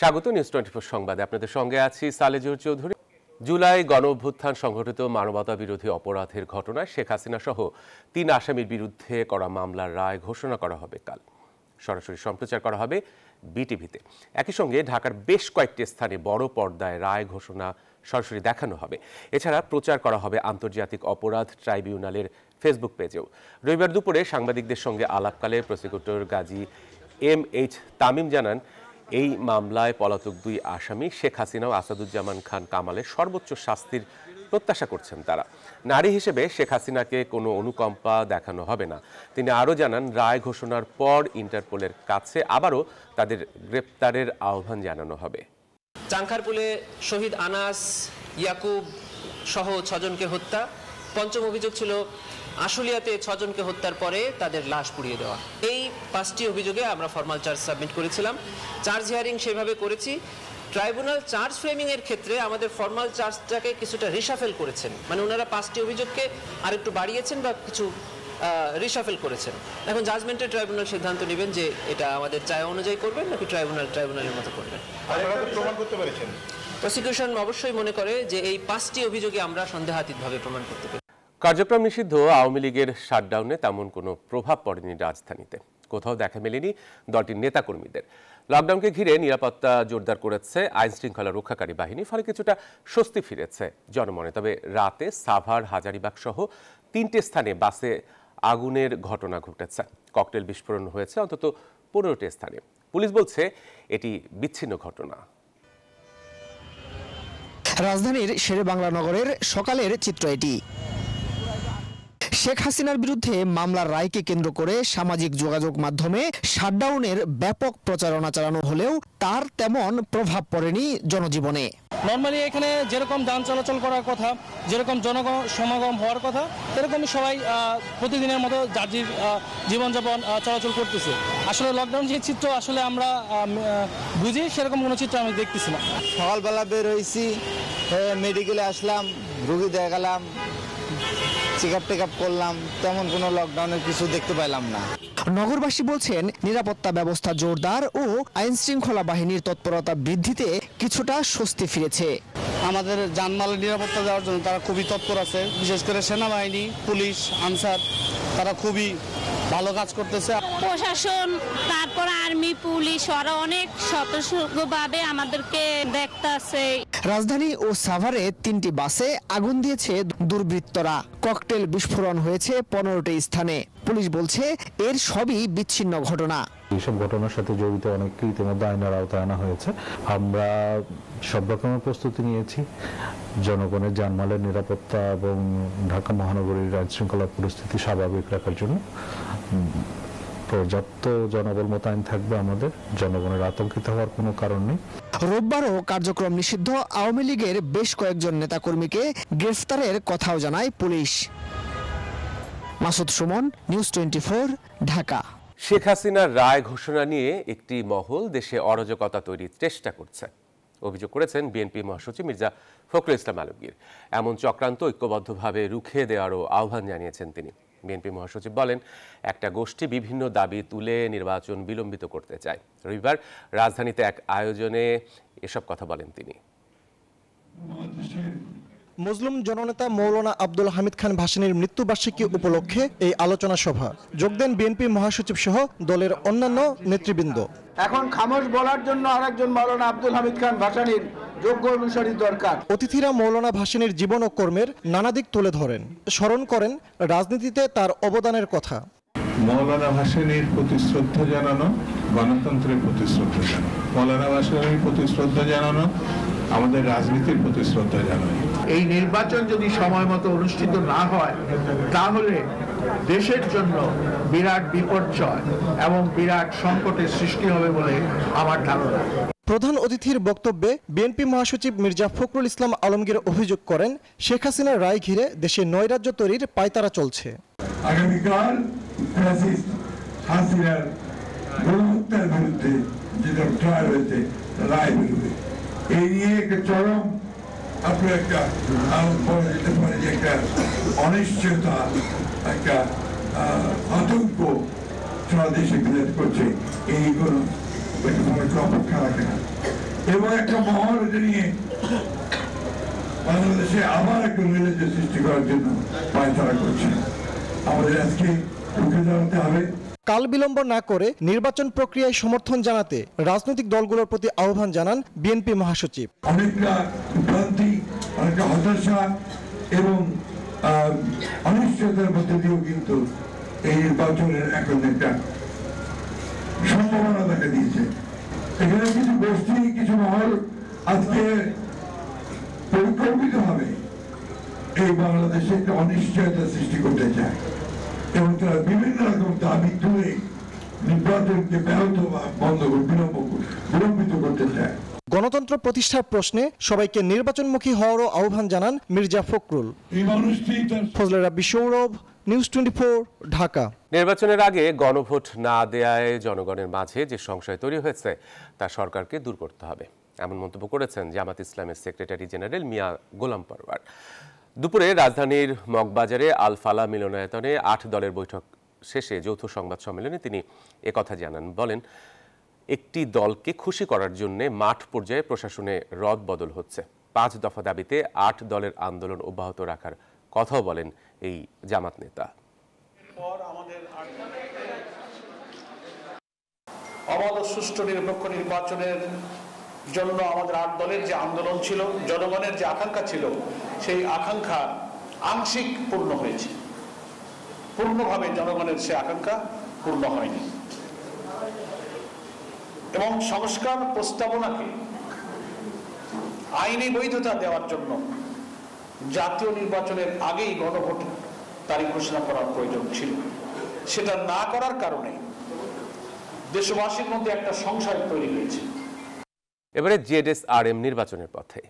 স্বাগত নিউজ 24 সংবাদে আপনাদের সঙ্গে আছি সালেজুর চৌধুরী। জুলাই গণঅভ্যুত্থান সংঘটিত মানবতা বিরোধী অপরাধের ঘটনায় শেখ হাসিনা সহ 3 আসামির বিরুদ্ধে করা মামলার রায় ঘোষণা করা হবে কাল। সরাসরি সম্প্রচার করা হবে বিটিভিতে। একই সঙ্গে ঢাকার বেশ কয়েকটি স্থানে বড় পর্দায় রায় ঘোষণা সরাসরি দেখানো হবে। এছাড়া প্রচার করা হবে আন্তর্জাতিক অপরাধ ট্রাইব্যুনালের ফেসবুক পেজেও। রবিবার দুপুরে সাংবাদিকদের সঙ্গে আলাপকালে প্রসিকিউটর গাজী MH তামিম জানান, এই মামলায় পলাতক 2 আসামি শেখ হাসিনা ও আসাদুজ্জামান খান কামালের সর্বোচ্চ শাস্তির প্রত্যাশা করছেন তারা। নারী হিসেবে শেখ হাসিনাকে কোনো অনুকম্পা দেখানো হবে না। তিনি আরও জানান, রায় ঘোষণার পর ইন্টারপোলের কাছে আবারও তাদের গ্রেপ্তারের আহ্বান জানানো হবে। চাংখারপুলে শহীদ আনাস, ইয়াকুব সহ 6 জনকে হত্যা। পঞ্চম অভিযোগ ছিল আশুলিয়াতে 6 জনকে হত্যার পরে তাদের লাশ পুড়িয়ে দেওয়া। এই 5টি অভিযোগে আমরা ফরমাল চার্জ সাবমিট করেছিলাম। চার্জ হিয়ারিং সেভাবে করেছি। ট্রাইব্যুনাল চার্জ ফ্রেমিং এর ক্ষেত্রে আমাদের ফরমাল চার্জটাকে কিছুটা রিশাফেল করেছেন, মানে ওনারা 5টি অভিযোগকে আরেকটু বাড়িয়েছেন বা কিছু রিশাফেল করেছেন। এখন জাজমেন্টে ট্রাইব্যুনাল সিদ্ধান্ত নেবেন যে এটা আমাদের চায় অনুযায়ী করবেন নাকি ট্রাইব্যুনালের মতো করবেন। প্রমাণ করতে পেরেছেন? প্রসিকিউশন অবশ্যই মনে করে যে এই 5টি অভিযোগে আমরা সন্দেহাতীতভাবে প্রমাণ করতে পারি। কার্যক্রম নিষিদ্ধ আওয়ামী লীগের শাটডাউনে তেমন কোনো প্রভাব পড়েনি রাজধানীতে। কোথাও দেখা মেলেনি দলটির নেতাকর্মীদের। লকডাউনকে ঘিরে নিরাপত্তা জোরদার করেছে আইন শৃঙ্খলা রক্ষাকারী বাহিনী, ফলে কিছুটা স্বস্তি ফিরেছে জনমনে। তবে রাতে সাভার, হাজারীবাগ সহ 3টে স্থানে বাসে আগুনের ঘটনা ঘটেছে। ককটেল বিস্ফোরণ হয়েছে অন্তত 15টি স্থানে। পুলিশ বলছে এটি বিচ্ছিন্ন ঘটনা। রাজধানীর শেরেবাংলা নগরের সকালের চিত্র এটি। শেখ হাসিনার বিরুদ্ধে মামলার রায়কে কেন্দ্র করে সামাজিক যোগাযোগ মাধ্যমে শাটডাউনের ব্যাপক প্রচারণা চালানো হলেও তার তেমন প্রভাব পড়েনি জনজীবনে। নর্মালি এখানে যেরকম যান চলাচল করার কথা, যেরকম জনসমাগম হওয়ার কথা, সেরকমই সবাই প্রতিদিনের মতো যার জীবনযাপন চলাচল করতেছে। আসলে লকডাউন যে চিত্র আসলে আমরা বুঝি, সেরকম কোনো চিত্র আমি দেখতেছি না। সকালবেলা বের হয়েছি, মেডিকেলে আসলাম, রুগী দেখালাম, চেক আপ করলাম, তেমন কোনো লকডাউনের কিছু দেখতে পেলাম না। নগরবাসী বলছেন, নিরাপত্তা ব্যবস্থা জোরদার ও আইন শৃঙ্খলা বাহিনীর তৎপরতা বৃদ্ধিতে কিছুটা স্বস্তি ফিরেছে। আমাদের জানমালের নিরাপত্তা দেওয়ার জন্য তারা খুবই তৎপর আছে। বিশেষ করে সেনাবাহিনী, পুলিশ, আনসার তারা খুবই ভালো কাজ করতেছে। প্রশাসন, তারপর আর্মি, পুলিশ ওরা অনেক সতর্কভাবে আমাদেরকে দেখতেছে। রাজধানী ও সাভারে 3টি বাসে আগুন দিয়েছে দুর্বৃত্তরা। ককটেল বিস্ফোরণ হয়েছে 15টি স্থানে। পুলিশ বলছে এর সবই বিচ্ছিন্ন ঘটনা। এইসব ঘটনার সাথে জড়িত অনেককে ইতিমধ্যে আইনের আওতায় আনা হয়েছে। আমরা সব রকমের প্রস্তুতি নিয়েছি জনগণের জানমালের নিরাপত্তা এবং ঢাকা মহানগরীর আইন শৃঙ্খলা পরিস্থিতি স্বাভাবিক রাখার জন্য পর্যাপ্ত জনবল মোতায়েন থাকবে। আমাদের জনগণের আতঙ্কিত হওয়ার কোনো কারণ নেই। রোববারও কার্যক্রম নিষিদ্ধ আওয়ামী লীগের বেশ কয়েকজন নেতাকর্মীকে গ্রেফতারের কথাও জানায় পুলিশ। মাসুদ সুমন, নিউজ 24, ঢাকা। শেখ হাসিনার রায় ঘোষণা নিয়ে একটি মহল দেশে অরাজকতা তৈরির চেষ্টা করছে, অভিযোগ করেছেন বিএনপি মহাসচিব মির্জা ফখরুল ইসলাম আলমগীর। এমন চক্রান্ত ঐক্যবদ্ধভাবে রুখে দেওয়ারও আহ্বান জানিয়েছেন তিনি। বিএনপি মহাসচিব বলেন, একটা গোষ্ঠী বিভিন্ন দাবি তুলে নির্বাচন বিলম্বিত করতে চায়। রবিবার রাজধানীতে এক আয়োজনে এসব কথা বলেন তিনি। মুসলিম জননেতা মৌলানা আব্দুল হামিদ খান ভাসানীর মৃত্যুবার্ষিকী উপলক্ষে এই আলোচনা সভা যোগ দেন বিএনপি মহাসচিব সহ দলের অন্যান্য নেতৃবৃন্দ। এখন খামোশ বলার জন্য আরেকজন মৌলানা আব্দুল হামিদ খান ভাসানীর যোগ্য অনুসারী দরকার। অতিথিরা মৌলানা ভাসানীর জীবন ও কর্মের নানা দিক তুলে ধরেন, স্মরণ করেন রাজনীতিতে তার অবদানের কথা। মৌলানা ভাসানীর প্রতি শ্রদ্ধা জানানো, গণতন্ত্রের প্রতি শ্রদ্ধা জানানো, মৌলানা ভাসানীর প্রতি শ্রদ্ধা জানানো, আমাদের রাজনীতির প্রতি শ্রদ্ধা জানানো। এই নির্বাচন যদি সময় মতো অনুষ্ঠিত না হয় তাহলে দেশের জন্য বিরাট বিপর্যয় এবং বিরাট সংকটের সৃষ্টি হবে বলে আমার ধারণা। প্রধান অতিথির বক্তব্যে বিএনপি মহাসচিব মির্জা ফখরুল ইসলাম আলমগীর অভিযোগ করেন, শেখ হাসিনার রায় ঘিরে দেশে নৈরাজ্য তৈরির পায়তারা চলছে। আগামীকাল হাসিনার গণহত্যার বিরুদ্ধে যেটা ট্রায়াল হয়েছে, রায় বেরোবে, এই নিয়ে একটা চরম আপনার একটা বলা যেতে পারে যে একটা অনিশ্চয়তা, একটা আতঙ্ক সারা দেশে বিরাজ করছে। এই কোনো অপেক্ষা রাখে না। এবং একটা মহল এটা নিয়ে বাংলাদেশে আবার একটা নৈরাজ্য সৃষ্টি করার জন্য পায়তারা করছে। আমাদের আজকে রুখে দাঁড়াতে হবে। কাল বিলম্ব না করে নির্বাচন প্রক্রিয়ায় সমর্থন জানাতে রাজনৈতিক দলগুলোর প্রতি আহ্বান জানান বিএনপি মহাসচিব। অনেকটা ভ্রান্তি, অনেকটা হতাশা এবং অনিশ্চয়তার মধ্যে দিয়েও কিন্তু এই নির্বাচনের এখন একটা সম্ভাবনা দেখা দিয়েছে। এখানে কিছু গোষ্ঠী, কিছু মহল আজকে পরিকল্পিতভাবে এই বাংলাদেশে একটা অনিশ্চয়তা সৃষ্টি করতে চায় এবং তারা বিভিন্ন রকম দাবি তুলে নির্বাচনকে ব্যাহত বা বন্ধ বিলম্বিত করতে চায়। গণতন্ত্র প্রতিষ্ঠার প্রশ্নে সবাইকে নির্বাচনমুখী হওয়ারও আহ্বান জানান মির্জা ফখরুল। ফজলে রাব্বি সৌরভ, নিউজ 24, ঢাকা। নির্বাচনের আগে গণভোট না দেয়ায় জনগণের মাঝে যে সংশয় তৈরি হয়েছে তা সরকারকে দূর করতে হবে, এমন মন্তব্য করেছেন জামাত ইসলামের সেক্রেটারি জেনারেল মিয়া গোলাম পরওয়ার। দুপুরে রাজধানীর মগবাজারে আল ফালা মিলনায়তনে 8 দলের বৈঠক শেষে যৌথ সংবাদ সম্মেলনে তিনি একথা জানান। বলেন, একটি দলকে খুশি করার জন্য মাঠ পর্যায়ে প্রশাসনে রদ বদল হচ্ছে। 5 দফা দাবিতে 8 দলের আন্দোলন অব্যাহত রাখার কথাও বলেন এই জামাত নেতা। অবাধ ও সুষ্ঠু নিরপেক্ষ নির্বাচনের জন্য আমাদের 8 দলের যে আন্দোলন ছিল, জনগণের যে আকাঙ্ক্ষা ছিল, সেই আকাঙ্ক্ষা আংশিক পূর্ণ হয়েছে। পূর্ণভাবে জনগণের সে আকাঙ্ক্ষা পূর্ণ হয়নি এবং সংস্কার প্রস্তাবনাকে আইনি বৈধতা দেওয়ার জন্য জাতীয় নির্বাচনের আগেই গণভোট তারিখ ঘোষণা করার প্রয়োজন ছিল। সেটা না করার কারণে দেশবাসীর মধ্যে একটা সংশয় তৈরি হয়েছে। এবারে জেডএসআরএম নির্বাচনের পথে।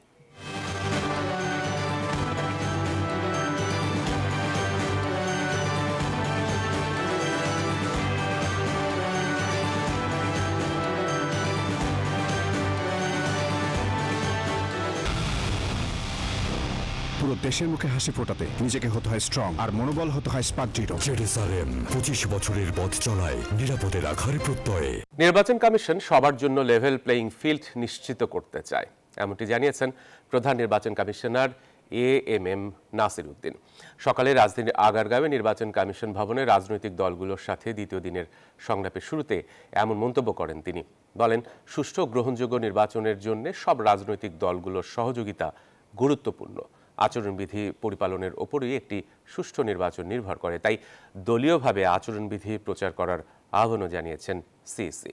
পুরো দেশের মুখে হাসি ফোটাতে নিজেকে হতে হয় স্ট্রং, আর মনোবল হতে হয় স্পার্ক জিরো। জেডএসআরএম 25 বছরের পথ চলায় নিরাপদে রাখার প্রত্যয়ে। নির্বাচন কমিশন সবার জন্য লেভেল প্লেইং ফিল্ড নিশ্চিত করতে চায়, এমনটি জানিয়েছেন প্রধান নির্বাচন কমিশনার এএমএম নাসির উদ্দিন। সকালে রাজধানীর আগারগাঁওয়ে নির্বাচন কমিশন ভবনে রাজনৈতিক দলগুলোর সাথে দ্বিতীয় দিনের সংলাপের শুরুতে এমন মন্তব্য করেন তিনি। বলেন, সুষ্ঠু গ্রহণযোগ্য নির্বাচনের জন্য সব রাজনৈতিক দলগুলোর সহযোগিতা গুরুত্বপূর্ণ। আচরণবিধি পরিপালনের ওপরই একটি সুষ্ঠু নির্বাচন নির্ভর করে, তাই দলীয়ভাবে আচরণবিধি প্রচার করার আহ্বানও জানিয়েছেন সিইসি।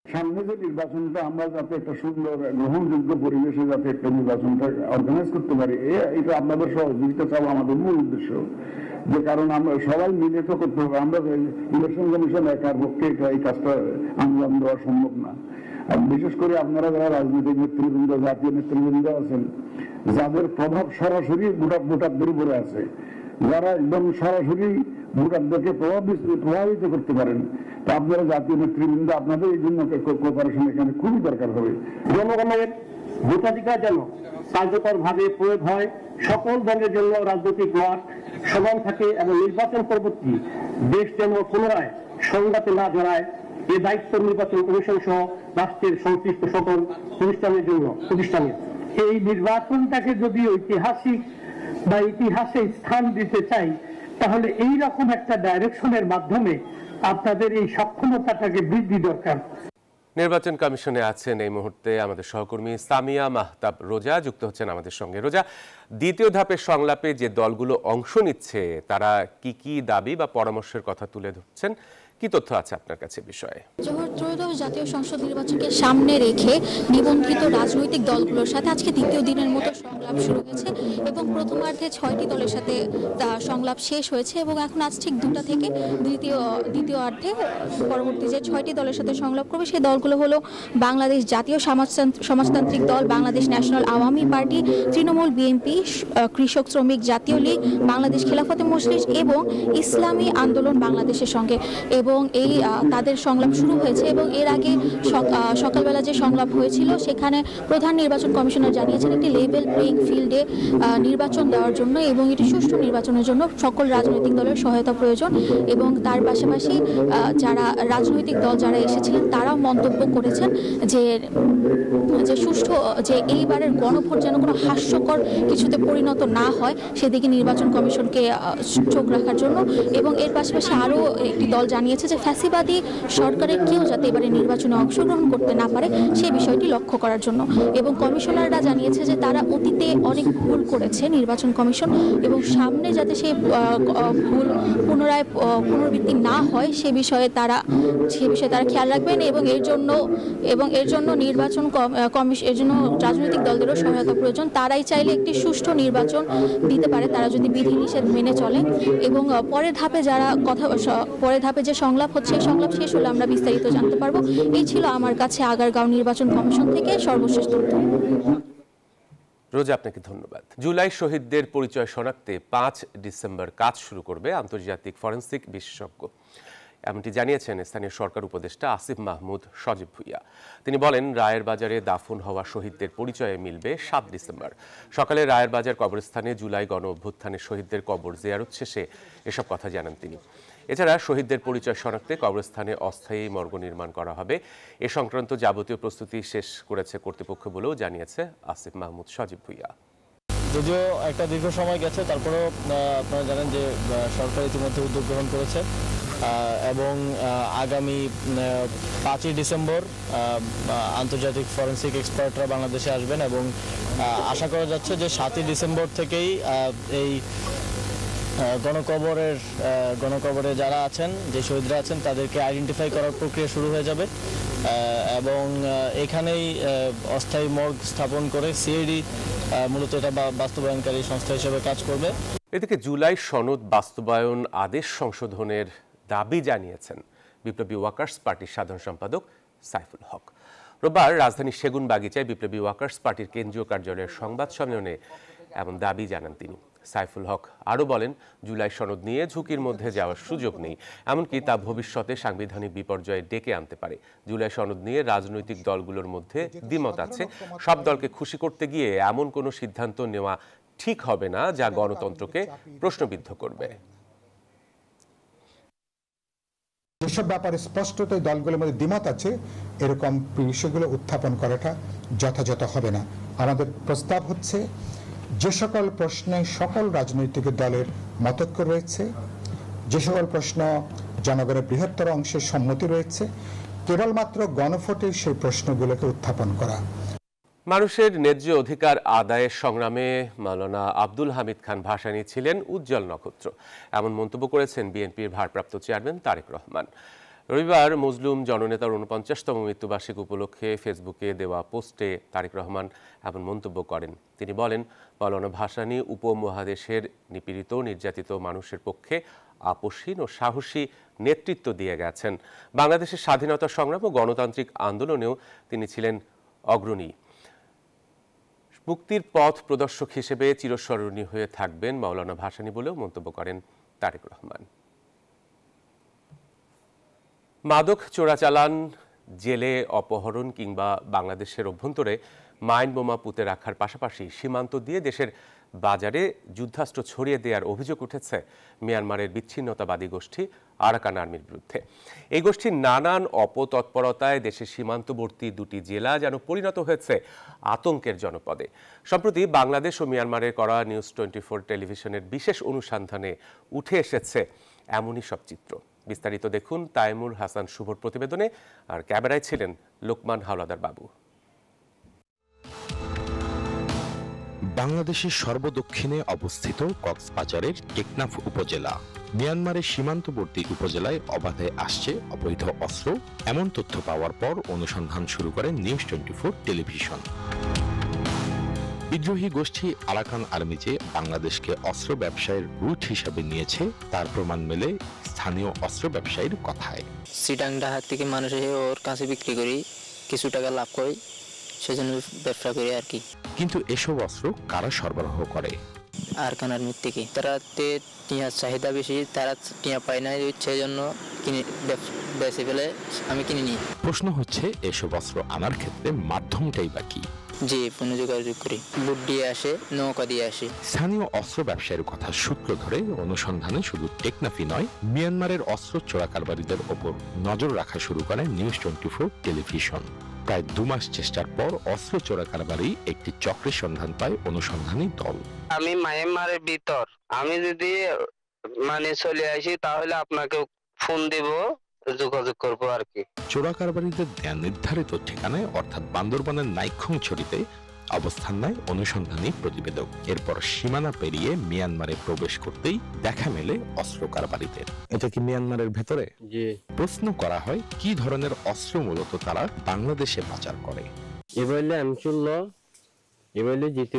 সামনে যে নির্বাচনটা আমরা যাতে একটা সুন্দর গ্রহণযোগ্য পরিবেশে যাতে একটা নির্বাচনটা অর্গানাইজ করতে পারি, এটা আপনাদের সহযোগিতা চাওয়া আমাদের মূল উদ্দেশ্য। যে কারণ আমরা সবাই মিলে তো করতে হবে, আমরা ইলেকশন কমিশন একার পক্ষে এই কাজটা আঞ্জাম দেওয়া সম্ভব না। আর বিশেষ করে আপনারা যারা রাজনৈতিক নেতৃবৃন্দ, জাতীয় নেতৃবৃন্দ আছেন, যাদের প্রভাব সরাসরি ভোটারদের উপরে আছে, যারা একদম সরাসরি ভোটারদেরকে প্রভাবিত করতে পারেন, তা আপনারা জাতীয় নেতৃবৃন্দ, আপনাদের এই জন্য কোঅপারেশন এখানে খুবই দরকার হবে। জনগণের ভোটাধিকার যেন কার্যকর ভাবে প্রয়োগ হয়, সকল দলের জন্য রাজনৈতিক মাঠ সমান থাকে এবং নির্বাচন পরবর্তী দেশ যেন পুনরায় সংঘাতে না জড়ায়, এ দায়িত্ব নির্বাচন কমিশন সহ রাষ্ট্রের সংশ্লিষ্ট সকল প্রতিষ্ঠানের। এই নির্বাচনটাকে যদি ঐতিহাসিক বা ইতিহাসে স্থান দিতে চাই, তাহলে এই রকম একটা ডাইরেকশনের মাধ্যমে আপনাদের এই সক্ষমতাটাকে বৃদ্ধি দরকার। নির্বাচন কমিশনে আছেন এই মুহূর্তে আমাদের সহকর্মী সামিয়া মাহতাব রোজা, যুক্ত হচ্ছেন আমাদের সঙ্গে। রোজা, দ্বিতীয় ধাপের সংলাপে যে দলগুলো অংশ নিচ্ছে তারা কি কি দাবি বা পরামর্শের কথা তুলে ধরছেন, কি তথ্য আছে আপনার কাছে বিষয়ে? ত্রয়োদশ জাতীয় সংসদ নির্বাচনকে সামনে রেখে নিবন্ধিত রাজনৈতিক দলগুলোর সাথে আজকে দ্বিতীয় দিনের মতো সংলাপ শুরু হয়েছে এবং প্রথমার্ধে 6টি দলের সাথে সংলাপ শেষ হয়েছে এবং এখন আজ ঠিক 2টা থেকে দ্বিতীয়ার্ধে পরবর্তী যে 6টি দলের সাথে সংলাপ করবে সেই দলগুলো হলো বাংলাদেশ জাতীয় সমাজতান্ত্রিক দল, Bangladesh national Awami party, Trinamool, BNP, কৃষক শ্রমিক জাতীয় লীগ, বাংলাদেশ খেলাফতে মজলিস এবং ইসলামী আন্দোলন বাংলাদেশের সঙ্গে। এবং এবং এই তাদের সংলাপ শুরু হয়েছে এবং এর আগে সকালবেলা যে সংলাপ হয়েছিল সেখানে প্রধান নির্বাচন কমিশনার জানিয়েছেন একটি লেভেল প্লেইং ফিল্ডে নির্বাচন দেওয়ার জন্য এবং এটি সুষ্ঠু নির্বাচনের জন্য সকল রাজনৈতিক দলের সহায়তা প্রয়োজন এবং তার পাশাপাশি যারা রাজনৈতিক দল যারা এসেছিলেন তারাও মন্তব্য করেছেন যে সুষ্ঠু যে এইবারের গণভোট যেন কোনো হাস্যকর কিছুতে পরিণত না হয় সেদিকে নির্বাচন কমিশনকে চোখ রাখার জন্য এবং এর পাশাপাশি আরও একটি দল জানিয়েছে যে ফ্যাসিবাদী সরকারের কেউ যাতে এবারে নির্বাচনে অংশগ্রহণ করতে না পারে সেই বিষয়টি লক্ষ্য করার জন্য এবং কমিশনাররা জানিয়েছে যে তারা অতীতে অনেক ভুল করেছে নির্বাচন কমিশন এবং সামনে যাতে সেই ভুল পুনরাবৃত্তি না হয় সে বিষয়ে তারা খেয়াল রাখবেন এবং এর জন্য নির্বাচন কমিশন এর জন্য রাজনৈতিক দলদেরও সহায়তা প্রয়োজন। তারাই চাইলে একটি সুষ্ঠু নির্বাচন দিতে পারে তারা যদি বিধিনিষেধ মেনে চলে এবং পরের ধাপে যে সংলাপ হচ্ছে এই সংলাপ শেষ হলে আমরা বিস্তারিত জানতে পারবো। এই ছিল আমার কাছে আগারগাঁও নির্বাচন কমিশন থেকে সর্বশেষ তথ্য। রোজা, আপনাকে ধন্যবাদ। জুলাই শহীদদের পরিচয় শনাক্তে 5 ডিসেম্বর কাজ শুরু করবে আন্তর্জাতিক ফরেনসিক বিশেষজ্ঞ, এমনটি জানিয়েছেন স্থানীয় সরকার উপদেষ্টা আসিফ মাহমুদ সজীব ভুইয়া। তিনি বলেন, রায়ের বাজারে দাফন হওয়া শহীদদের পরিচয়ে মিলবে 7 ডিসেম্বর সকালে রায়ের বাজার কবরস্থানে জুলাই গণ অভ্যুত্থানের শহীদদের কবর জিয়ারত শেষে এসব কথা জানান তিনি। এছাড়া শহীদদের পরিচয় শনাক্তে কবরস্থানে অস্থায়ী মর্গ নির্মাণ করা হবে। এ সংক্রান্ত যাবতীয় প্রস্তুতি শেষ করেছে কর্তৃপক্ষ বলেও জানিয়েছে আসিফ মাহমুদ সজীব ভুইয়া। যদিও একটা দীর্ঘ সময় গেছে, তারপরেও আপনারা জানেন যে সরকার ইতিমধ্যে উদ্যোগ গ্রহণ করেছে এবং আগামী 5ই ডিসেম্বর আন্তর্জাতিক ফরেনসিক এক্সপার্টরা বাংলাদেশে আসবেন এবং আশা করা যাচ্ছে যে 7ই ডিসেম্বর থেকেই এই গণকবরে যারা আছেন, যে শহীদরা আছেন তাদেরকে আইডেন্টিফাই করার প্রক্রিয়া শুরু হয়ে যাবে এবং এখানেই অস্থায়ী মর্গ স্থাপন করে সিআইডি মূলত এটা বাস্তবায়নকারী সংস্থা হিসেবে কাজ করবে। এদিকে জুলাই সনদ বাস্তবায়ন আদেশ সংশোধনের দাবি জানিয়েছেন বিপ্লবী ওয়ার্কার্স পার্টির সাধারণ সম্পাদক সাইফুল হক। রোববার রাজধানীর সেগুন বাগিচায় বিপ্লবী ওয়ার্কার্স পার্টির কেন্দ্রীয় কার্যালয়ের সংবাদ সম্মেলনে এমন দাবি জানান তিনি। সাইফুল হক আরও বলেন, জুলাই সনদ নিয়ে ঝুঁকির মধ্যে যাওয়ার সুযোগ নেই, এমনকি তা ভবিষ্যতে সাংবিধানিক বিপর্যয়ে ডেকে আনতে পারে। জুলাই সনদ নিয়ে রাজনৈতিক দলগুলোর মধ্যে দ্বিমত আছে। সব দলকে খুশি করতে গিয়ে এমন কোনো সিদ্ধান্ত নেওয়া ঠিক হবে না যা গণতন্ত্রকে প্রশ্নবিদ্ধ করবে। যেসব ব্যাপারে স্পষ্টতই দলগুলোর মধ্যে দ্বিমত আছে, এরকম বিষয়গুলো উত্থাপন করাটা যথাযথ হবে না। আমাদের প্রস্তাব হচ্ছে, যে সকল প্রশ্নে সকল রাজনৈতিক দলের মতৈক্য রয়েছে, যে সকল প্রশ্ন জনগণের বৃহত্তর অংশের সম্মতি রয়েছে, কেবলমাত্র গণভোটে সেই প্রশ্নগুলোকে উত্থাপন করা। মানুষের ন্যায্য অধিকার আদায়ের সংগ্রামে মাওলানা আব্দুল হামিদ খান ভাসানী ছিলেন উজ্জ্বল নক্ষত্র, এমন মন্তব্য করেছেন বিএনপির ভারপ্রাপ্ত চেয়ারম্যান তারেক রহমান। রবিবার মজলুম জননেতার 49তম মৃত্যুবার্ষিকী উপলক্ষে ফেসবুকে দেওয়া পোস্টে তারেক রহমান এমন মন্তব্য করেন। তিনি বলেন, মাওলানা ভাসানী উপমহাদেশের নিপীড়িত নির্যাতিত মানুষের পক্ষে আপসহীন ও সাহসী নেতৃত্ব দিয়ে গেছেন। বাংলাদেশের স্বাধীনতা সংগ্রাম ও গণতান্ত্রিক আন্দোলনেও তিনি ছিলেন অগ্রণী। মুক্তির পথ প্রদর্শক হিসেবে চিরস্মরণীয় হয়ে থাকবেন মাওলানা ভাসানী বলেও মন্তব্য করেন তারেক রহমান। মাদক চোরাচালান, জেলে অপহরণ কিংবা বাংলাদেশের অভ্যন্তরে মাইন বোমা পুঁতে রাখার পাশাপাশি সীমান্ত দিয়ে দেশের বাজারে যুদ্ধাস্ত্র ছড়িয়ে দেওয়ার অভিযোগ উঠেছে মিয়ানমারের বিচ্ছিন্নতাবাদী গোষ্ঠী আরাকান আর্মির বিরুদ্ধে। এই গোষ্ঠীর নানান অপতৎপরতায় দেশের সীমান্তবর্তী দুটি জেলা যেন পরিণত হয়েছে আতঙ্কের জনপদে। সম্প্রতি বাংলাদেশ ও মিয়ানমারের করা নিউজ 24 টেলিভিশনের বিশেষ অনুসন্ধানে উঠে এসেছে এমনই সব চিত্র। বিস্তারিত দেখুন তাইমুর হাসান শুভর প্রতিবেদনে। আর ক্যামেরায় ছিলেন লোকমান হাওলাদার বাবু। বাংলাদেশের সর্বদক্ষিণে অবস্থিত কক্সবাজারের টেকনাফ উপজেলা মিয়ানমারের সীমান্তবর্তী উপজেলায় অবাধে আসছে অবৈধ অস্ত্র, এমন তথ্য পাওয়ার পর অনুসন্ধান শুরু করে নিউজ 24 টেলিভিশন। বিদ্রোহী গোষ্ঠী আরাকান আর্মি যে বাংলাদেশকে অস্ত্র ব্যবসায়ের রুট হিসাবে নিয়েছে তার প্রমাণ মেলে স্থানীয় অস্ত্র ব্যবসায়ীর কথায়। সিটাং ডাহাত থেকে মানুষ এসে ওর কাছে বিক্রি করি, কিছু টাকা লাভ করি, সেজন্য ব্যবসা করি আর কি। কিন্তু এসব অস্ত্র কারা সরবরাহ করে? আরকান আর্মির থেকে। তারা টিয়ার চাহিদা বেশি, তারা টিয়া পায় না, সেই জন্য কিনে বেঁচে ফেলে আমি কিনে নিই। প্রশ্ন হচ্ছে এসব অস্ত্র আনার ক্ষেত্রে মাধ্যমটাই বা কি? জি, ফোনে যোগাযোগ করি, বুট দিয়ে আসে, নৌকা দিয়ে আসে। স্থানীয় অস্ত্র ব্যবসায়ীর কথা সূত্র ধরে অনুসন্ধানে শুধু টেকনাফই নয়, মিয়ানমারের অস্ত্র চোরাকারবারীদের ওপর নজর রাখা শুরু করে নিউজ 24 টেলিভিশন। প্রায় 2 মাস চেষ্টার পর অস্ত্র চোরাকারবারী একটি চক্রের সন্ধান পায় অনুসন্ধানী দল। আমি মায়ানমারের ভিতর, আমি যদি চলে আসি তাহলে আপনাকে ফোন দিব, যোগাযোগ করবো আর কি। চোরাকারবারীদের নির্ধারিত ঠিকানায় অর্থাৎ বান্দরবানের নাইখংছড়িতে অবস্থান নেয় অনুসন্ধানী প্রতিবেদক। এরপর সীমানা পেরিয়ে মিয়ানমারে প্রবেশ করতেই দেখা মেলে অস্ত্র কারবারীদের। এটা কি মিয়ানমারের ভেতরে? জি। প্রশ্ন করা হয় কি ধরনের অস্ত্র মূলত তারা বাংলাদেশে পাচার করে। এবারে M16, এবারে G3,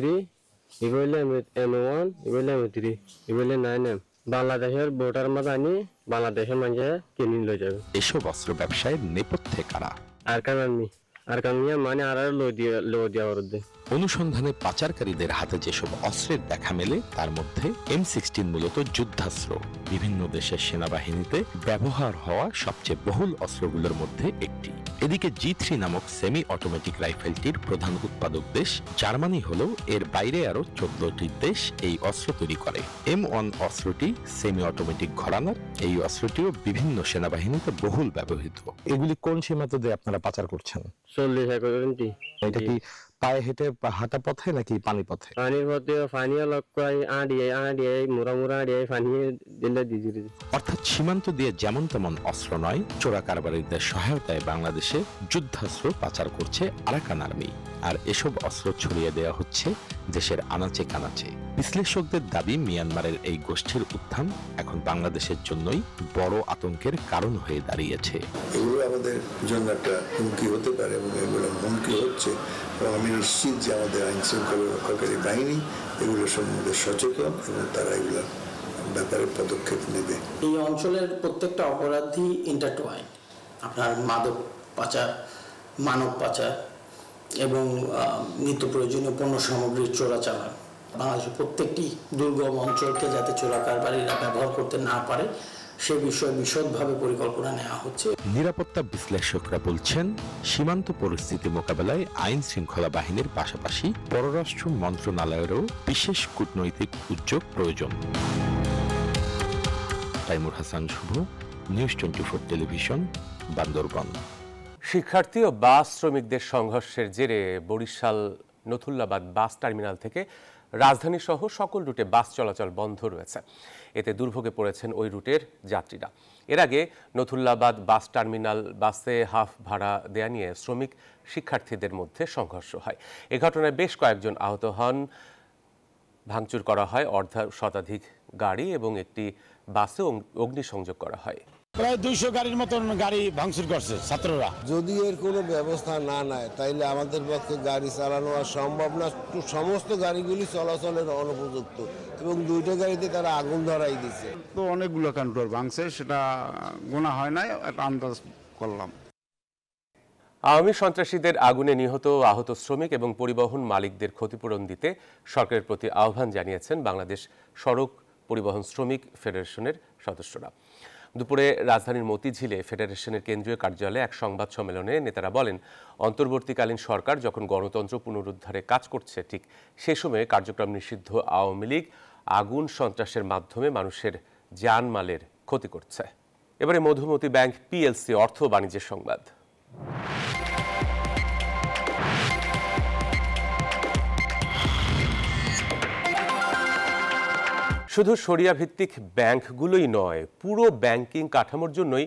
এবারে M1, এবারে M3, এবারে 9M। বাংলাদেশের ভোটার মধ্যে আনি বাংলাদেশের মানুষে কিনে লয়ে যাবে। এসব অস্ত্র ব্যবসায়ের নেপথ্যে কারা? আরকান আর্মি, আরকান মিয়া মানে আর লো দিয়া ওরদে। অনুসন্ধানে পাচারকারীদের হাতে যেসব অস্ত্রের দেখা মেলে তার মধ্যে M16 মূলত যুদ্ধাস্ত্র। বিভিন্ন দেশের সেনাবাহিনীতে ব্যবহার হওয়া সবচেয়ে বহুল অস্ত্রগুলোর মধ্যে একটি। এদিকে G3 নামক সেমি অটোমেটিক রাইফেলটির প্রধান উৎপাদক দেশ জার্মানি হলেও এর বাইরে আরো 14টি দেশ এই অস্ত্র তৈরি করে। M1 অস্ত্রটি সেমি অটোমেটিক ঘরানার। এই অস্ত্রটিও বিভিন্ন সেনাবাহিনীতে বহুল ব্যবহৃত। এগুলি কোন সীমান্ত দিয়ে আপনারা পাচার করছেন? 40 এটা কি পায়ে হেঁটে হাঁটা পথে নাকি পানি পথে? পানির পথে, পানি আড়িয়ে মুড়া আড়িয়ে পানি দিলে দিয়ে। অর্থাৎ সীমান্ত দিয়ে যেমন তেমন অস্ত্র নয়, চোরা কারবারিদের সহায়তায় বাংলাদেশে যুদ্ধাস্ত্র পাচার করছে আরাকান আর্মি। আর এসব অস্ত্র ছড়িয়ে দেওয়া হচ্ছে দেশের আনাচে কানাচে। বিশ্লেষকদের দাবি মিয়ানমারের এই গোষ্ঠীর উত্থান এখন বাংলাদেশের জন্যই বড় আতঙ্কের কারণ হয়ে দাঁড়িয়েছে। এগুলো আমাদের জন্য একটা হুমকি হতে পারে এবং এগুলো হুমকি হচ্ছে, এবং আমি নিশ্চিত যে আমাদের আইন শৃঙ্খলা রক্ষাকারী বাহিনী এগুলো সম্বন্ধে সচেতন এবং তারা এগুলোর ব্যাপারে পদক্ষেপ নেবে। এই অঞ্চলের প্রত্যেকটা অপরাধী ইন্টারটুয়াইন, আপনার মাদক পাচার, মানব পাচার এবং নিত্য প্রয়োজনীয় পণ্য সামগ্রীর চোরাচালান। বাংলাদেশের প্রত্যেকটি দুর্গম অঞ্চলকে যাতে চোরাকারবারীরা ব্যবহার করতে না পারে সে বিষয়ে বিশদভাবে পরিকল্পনা নেওয়া হচ্ছে। নিরাপত্তা বিশ্লেষকরা বলছেন, সীমান্ত পরিস্থিতি মোকাবেলায় আইন শৃঙ্খলা বাহিনীর পাশাপাশি পররাষ্ট্র মন্ত্রণালয়েরও বিশেষ কূটনৈতিক উদ্যোগ প্রয়োজন। তাইমুর হাসান শুভ, নিউজ 24 টেলিভিশন, বান্দরবান। শিক্ষার্থী ও বাস শ্রমিকদের সংঘর্ষের জেরে বরিশাল নথুল্লাবাদ বাস টার্মিনাল থেকে রাজধানী সহ সকল রুটে বাস চলাচল বন্ধ রয়েছে। এতে দুর্ভোগে পড়েছেন ওই রুটের যাত্রীরা। এর আগে নথুল্লাবাদ বাস টার্মিনাল বাসে হাফ ভাড়া দেয়া নিয়ে শ্রমিক শিক্ষার্থীদের মধ্যে সংঘর্ষ হয়। এ ঘটনায় বেশ কয়েকজন আহত হন। ভাঙচুর করা হয় অর্ধশতাধিক গাড়ি এবং একটি বাসে অগ্নিসংযোগ করা হয়। প্রায় 200 গাড়ির মতন গাড়ি ভাঙচুর করছে ছাত্ররা। যদি এর কোনো ব্যবস্থা না নেয় তাইলে আমাদের পক্ষে গাড়ি চালানো আর সম্ভব না। সমস্ত গাড়িগুলি চলাচলের অনুপযুক্ত এবং 2টা গাড়িতে তারা আগুন ধরাই দিছে। তো অনেকগুলো কাউন্টার ভাঙছে, সেটা গোনা হয় নাই, একটা আন্দাজ করলাম। আওয়ামী সন্ত্রাসীদের আগুনে নিহত ও আহত শ্রমিক এবং পরিবহন মালিকদের ক্ষতিপূরণ দিতে সরকারের প্রতি আহ্বান জানিয়েছেন বাংলাদেশ সড়ক পরিবহন শ্রমিক ফেডারেশনের সদস্যরা। দুপুরে রাজধানীর মতিঝিলে ফেডারেশনের কেন্দ্রীয় কার্যালয়ে এক সংবাদ সম্মেলনে নেতারা বলেন, অন্তর্বর্তীকালীন সরকার যখন গণতন্ত্র পুনরুদ্ধারে কাজ করছে, ঠিক সে সময়ে কার্যক্রম নিষিদ্ধ আওয়ামী লীগ আগুন সন্ত্রাসের মাধ্যমে মানুষের জানমালের ক্ষতি করছে। এবারে মধুমতি ব্যাংক পিএলসি অর্থ বাণিজ্যের সংবাদ। শুধু শরিয়া ভিত্তিক ব্যাংকগুলোই নয়, পুরো ব্যাংকিং কাঠামোর জন্যই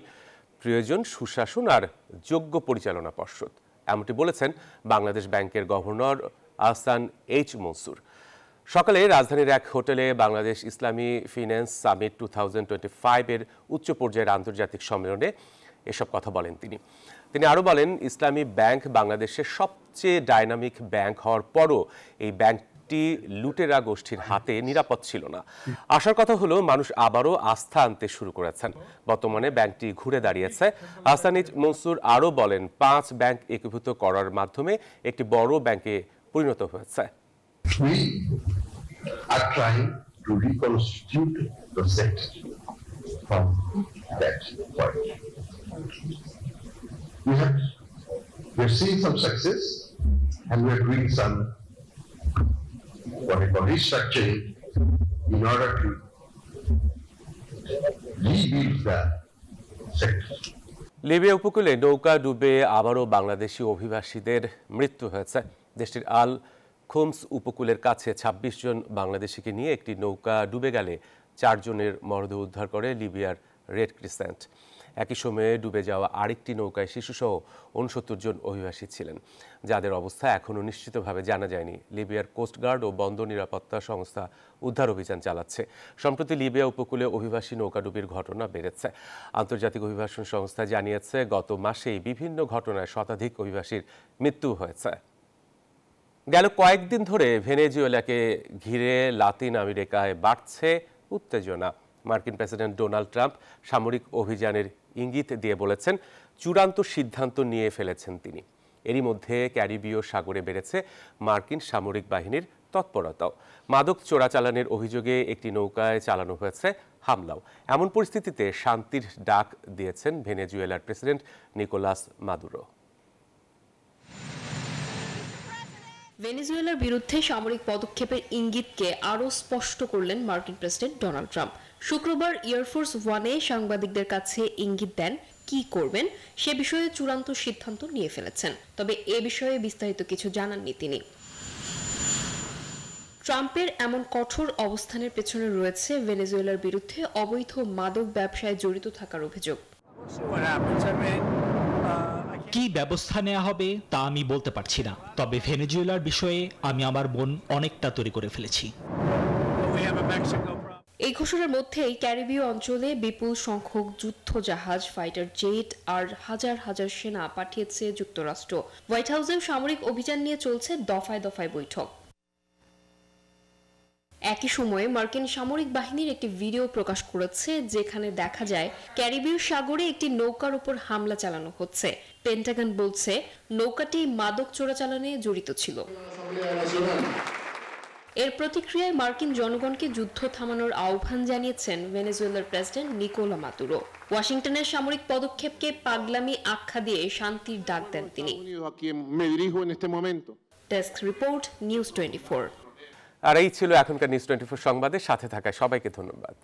প্রয়োজন সুশাসন আর যোগ্য পরিচালনা পর্ষদ, এমনটি বলেছেন বাংলাদেশ ব্যাংকের গভর্নর আহসান এইচ মনসুর। সকালে রাজধানীর এক হোটেলে বাংলাদেশ ইসলামী ফিন্যান্স সামিট 2025-এর উচ্চ পর্যায়ের আন্তর্জাতিক সম্মেলনে এসব কথা বলেন তিনি আরও বলেন, ইসলামী ব্যাংক বাংলাদেশের সবচেয়ে ডাইনামিক ব্যাংক হওয়ার পরও এই ব্যাংকটি লুটেরা গোষ্ঠীর হাতে নিরাপদ ছিল না। আসার কথা হলো, মানুষ আবারও আস্থা আনতে শুরু করেছেন। বর্তমানে ব্যাংকটি ঘুরে দাঁড়িয়েছে। আহসান এইচ মনসুর আরও বলেন, 5 ব্যাংক একীভূত করার মাধ্যমে একটি বড় ব্যাংকে পরিণত হয়েছে। are trying to reconstitute the sect from that point. We're seeing some success, and we're doing some what we call restructuring in order to rebuild the sect. Libya উপকূলে নৌকা ডুবে আবারও বাংলাদেশি অভিবাসীদের মৃত্যু হয়েছে। দেশটির আল খুমস উপকূলের কাছে ২৬ জন বাংলাদেশিকে নিয়ে একটি নৌকা ডুবে গেলে ৪ জনের মরদেহ উদ্ধার করে লিবিয়ার রেড ক্রিসেন্ট। একই সময়ে ডুবে যাওয়া আরেকটি নৌকায় শিশুসহ ৬৯ জন অভিবাসী ছিলেন, যাদের অবস্থা এখনও নিশ্চিতভাবে জানা যায়নি। লিবিয়ার কোস্টগার্ড ও বন্দর নিরাপত্তা সংস্থা উদ্ধার অভিযান চালাচ্ছে। সম্প্রতি লিবিয়া উপকূলে অভিবাসী নৌকাডুবির ঘটনা বেড়েছে। আন্তর্জাতিক অভিবাসন সংস্থা জানিয়েছে, গত মাসেই বিভিন্ন ঘটনায় শতাধিক অভিবাসীর মৃত্যু হয়েছে। গেল কয়েকদিন ধরে ভেনেজুয়েলাকে ঘিরে লাতিন আমেরিকায় বাড়ছে উত্তেজনা। মার্কিন প্রেসিডেন্ট ডোনাল্ড ট্রাম্প সামরিক অভিযানের ইঙ্গিত দিয়ে বলেছেন, চূড়ান্ত সিদ্ধান্ত নিয়ে ফেলেছেন তিনি। এরই মধ্যে ক্যারিবীয় সাগরে বেড়েছে মার্কিন সামরিক বাহিনীর তৎপরতাও। মাদক চোরাচালানের অভিযোগে একটি নৌকায় চালানো হয়েছে হামলাও। এমন পরিস্থিতিতে শান্তির ডাক দিয়েছেন ভেনেজুয়েলার প্রেসিডেন্ট নিকোলাস মাদুরো। ভেনেজুয়েলার বিরুদ্ধে সামরিক পদক্ষেপের ইঙ্গিতকে আরও স্পষ্ট করলেন মার্কিন প্রেসিডেন্ট ডোনাল্ড ট্রাম্প। শুক্রবার এয়ারফোর্স ওয়ানে সাংবাদিকদের কাছে ইঙ্গিত দেন কি করবেন সে বিষয়ে চূড়ান্ত সিদ্ধান্ত নিয়ে ফেলেছেন, তবে এ বিষয়ে বিস্তারিত কিছু জানাননি তিনি। ট্রাম্পের এমন কঠোর অবস্থানের পেছনে রয়েছে ভেনেজুয়েলার বিরুদ্ধে অবৈধ মাদক ব্যবসায় জড়িত থাকার অভিযোগ। কি ব্যবস্থা নেওয়া হবে তা আমি বলতে পারছি না, তবে ভেনেজুয়েলার বিষয়ে আমি আমার মন অনেকটা তৈরি করে ফেলেছি। এই ঘোষণার মধ্যেই ক্যারিবীয় অঞ্চলে বিপুল সংখ্যক যুদ্ধ জাহাজ, ফাইটার জেট আর হাজার হাজার সেনা পাঠিয়েছে যুক্তরাষ্ট্র। হোয়াইট হাউসেও সামরিক অভিযান নিয়ে চলছে দফায় দফায় বৈঠক। একই সময়ে মার্কিন সামরিক বাহিনীর একটি ভিডিও প্রকাশ করেছে, যেখানে দেখা যায় ক্যারিবীয় সাগরে একটি নৌকার উপর হামলা চালানো হচ্ছে। পেন্টাগন বলছে নৌকাটি মাদক চোরাচালানে জড়িত ছিল। এর প্রতিক্রিয়ায় মার্কিন জনগণকে যুদ্ধ থামানোর আহ্বান জানিয়েছেন ভেনেজুয়েলার প্রেসিডেন্ট নিকোলা মাদুরো। ওয়াশিংটনের সামরিক পদক্ষেপকে পাগলামি আখ্যা দিয়ে শান্তির ডাক দেন তিনি। Desk report, news 24। আর এই ছিল এখনকার নিউজ 24 সংবাদের সাথে থাকায় সবাইকে ধন্যবাদ।